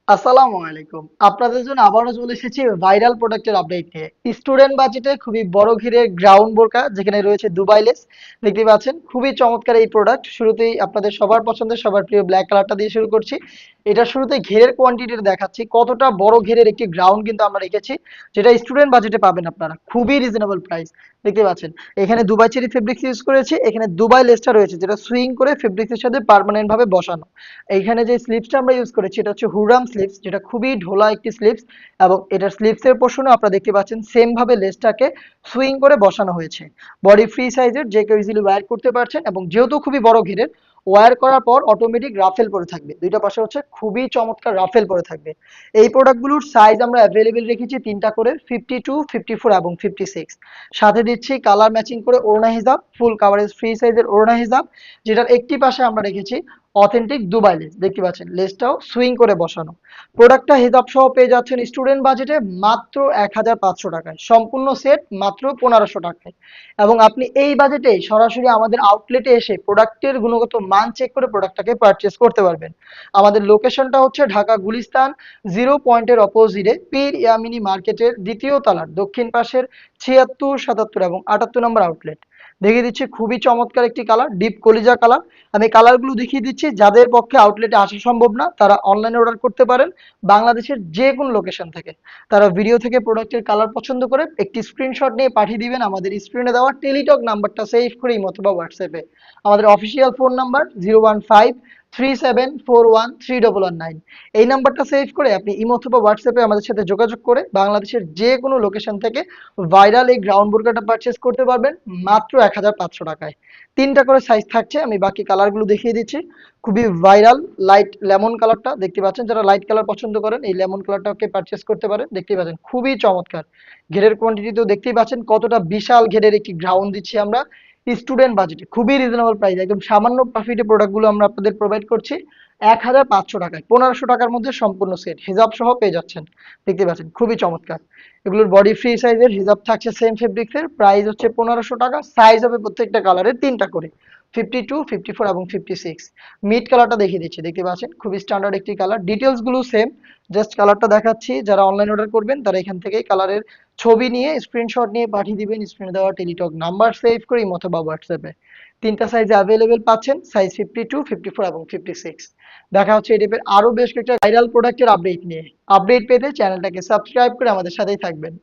আসসালামু আলাইকুম। আপনাদের জন্য আবারও চলে এসেছি ভাইরাল প্রোডাক্টের আপডেট নিয়ে। স্টুডেন্ট বাজেটে খুবই বড় ঘিরের গ্রাউন্ড বোরকা যেখানে রয়েছে দুবাই লেস। দেখতে পাচ্ছেন খুবই চমৎকার এই প্রোডাক্ট। শুরুতেই আপনাদের সবার পছন্দের সবার প্রিয় ব্ল্যাক কালারটা দিয়ে শুরু করছি। এটা শুরুতেই ঘেরের কোয়ান্টিটিটা দেখাচ্ছি। কতটা বড় ঘেরের একটি গ্রাউন্ড কিন্তু আমরা রেখেছি যেটা স্টুডেন্ট বাজেটে পাবেন আপনারা। খুবই রিজনেবল প্রাইস। দেখতে পাচ্ছেন। এখানে দুবাই চেরি ফেব্রিক্স ইউজ করেছি। এখানে দুবাই লেসটা রয়েছে যেটা সুইং করে ফেব্রিক্সের সাথে পার্মানেন্ট ভাবে বসানো। এইখানে যে স্লিপসটা আমরা ইউজ করেছি এটা হচ্ছে হুরাম স্লিপস যেটা খুবই ঢোলা একটি স্লিপস এবং এটার স্লিপসের পোর্শনও আপনারা দেখতে পাচ্ছেন সেম ভাবে লেসটাকে সুইং করে বসানো হয়েছে। বডি ফ্রি সাইজের যে কেউ ইজিলি ওয়্যার করতে পারছেন এবং যেহেতু খুবই বড় ঘেরের ওয়্যার করার পর অটোমেটিক রাফেল পরে থাকবে। দুইটা পাশে হচ্ছে খুবই চমৎকার রাফেল পরে থাকবে। এই প্রোডাক্টগুলোর সাইজ আমরা অ্যাভেলেবেল রেখেছি তিনটা করে 52, 54 এবং 56। সাথে দিচ্ছি কালার ম্যাচিং করে ওড়না হিজাব, ফুল কাভারেজ ফ্রি সাইজের ওড়না হিজাব যেটার একটি পাশে আমরা রেখেছি অথেন্টিক দুবাই লেস। দেখতে পাচ্ছেন লেসটাও সুইং করে বসানো। প্রোডাক্টটা হিজাব সহ পেয়ে যাচ্ছেন স্টুডেন্ট বাজেটে মাত্র 1500 টাকায়। সম্পূর্ণ সেট মাত্র 1500 টাকায়। এবং আপনি এই বাজেটেই সরাসরি আমাদের আউটলেটে এসে প্রোডাক্টের গুণগত মান চেক করে প্রোডাক্টটাকে পারচেস করতে পারবেন। আমাদের লোকেশনটা হচ্ছে ঢাকা গুলিস্তান 0 পয়েন্টের অপোজিটে পীর ইয়ামিনী মার্কেটের দ্বিতীয় তলার দক্ষিণ পাশের 76, 77 এবং 78 নম্বর আউটলেট। দেখিয়ে দিচ্ছি খুবই চমৎকার একটি কালার, ডিপ কলিজা কালার। আমি কালারগুলো দেখিয়ে দিচ্ছি। যাদের পক্ষে আউটলেটে আসা সম্ভব না তারা অনলাইনে অর্ডার করতে পারেন বাংলাদেশের যে কোনো লোকেশন থেকে। তারা ভিডিও থেকে প্রোডাক্টের কালার পছন্দ করে একটি স্ক্রিনশট নিয়ে পাঠিয়ে দিবেন আমাদের স্ক্রিনে দেওয়া টেলিটক নাম্বারটা সেভ করে ইমো অথবা হোয়াটসঅ্যাপে। আমাদের অফিসিয়াল ফোন নাম্বার 01537413199। এই নাম্বারটা সেভ করে আপনি ইমো অথবা হোয়াটসঅ্যাপে আমাদের সাথে যোগাযোগ করে বাংলাদেশের যে কোনো লোকেশন থেকে ভাইরাল এই গ্রাউন্ড বোরকাটা পারচেস করতে পারবেন মাত্র 1500 টাকায়। তিনটা করে সাইজ থাকছে। আমি বাকি কালারগুলো দেখিয়ে দিচ্ছি। খুবই ভাইরাল লাইট লেমন কালারটা দেখতে পাচ্ছেন। যারা লাইট কালার পছন্দ করেন এই লেমন কালারটাকে পারচেস করতে পারেন। দেখতেই পাচ্ছেন খুবই চমৎকার। ঘেরের কোয়ান্টিটিতেও দেখতেই পাচ্ছেন কতটা বিশাল ঘেরের একটি গ্রাউন্ড দিচ্ছি আমরা স্টুডেন্ট বাজেটে। খুবই রিজনেবল প্রাইস, একদম সামান্য প্রফিটে প্রোডাক্টগুলো আমরা আপনাদের প্রোভাইড করছি 1500 টাকায়। 1500 টাকার মধ্যে সম্পূর্ণ সেট হিজাব সহ পেয়ে যাচ্ছেন। দেখতে পাচ্ছেন খুবই চমৎকার। এগুলোর বডি ফ্রি সাইজের হিজাব থাকছে সেম ফেব্রিক্সের। প্রাইস হচ্ছে 1500 টাকা। সাইজ হবে প্রত্যেকটা কালারের তিনটা করে 52, 54 এবং 56। মিড কালারটা দেখিয়ে দিচ্ছি। দেখতে পাচ্ছেন খুবই স্ট্যান্ডার্ড একটি কালার। ডিটেলস গুলো সেম, জাস্ট কালারটা দেখাচ্ছি। যারা অনলাইন অর্ডার করবেন তারা এখান থেকেই কালারের ছবি নিয়ে স্ক্রিনশট নিয়ে পাঠিয়ে দিবেন স্ক্রিনে দেওয়া টেলিটক নাম্বার সেভ করে ইমো অথবা হোয়াটসঅ্যাপে। তিনটা সাইজে অ্যাভেলেবেল পাচ্ছেন, সাইজ 52, 54 এবং 56। দেখা হচ্ছে এই টাইপের আরো বেশ কয়েকটা ভাইরাল প্রোডাক্টের আপডেট নিয়ে। আপডেট পেতে চ্যানেলটাকে সাবস্ক্রাইব করে আমাদের সাথেই থাকবেন।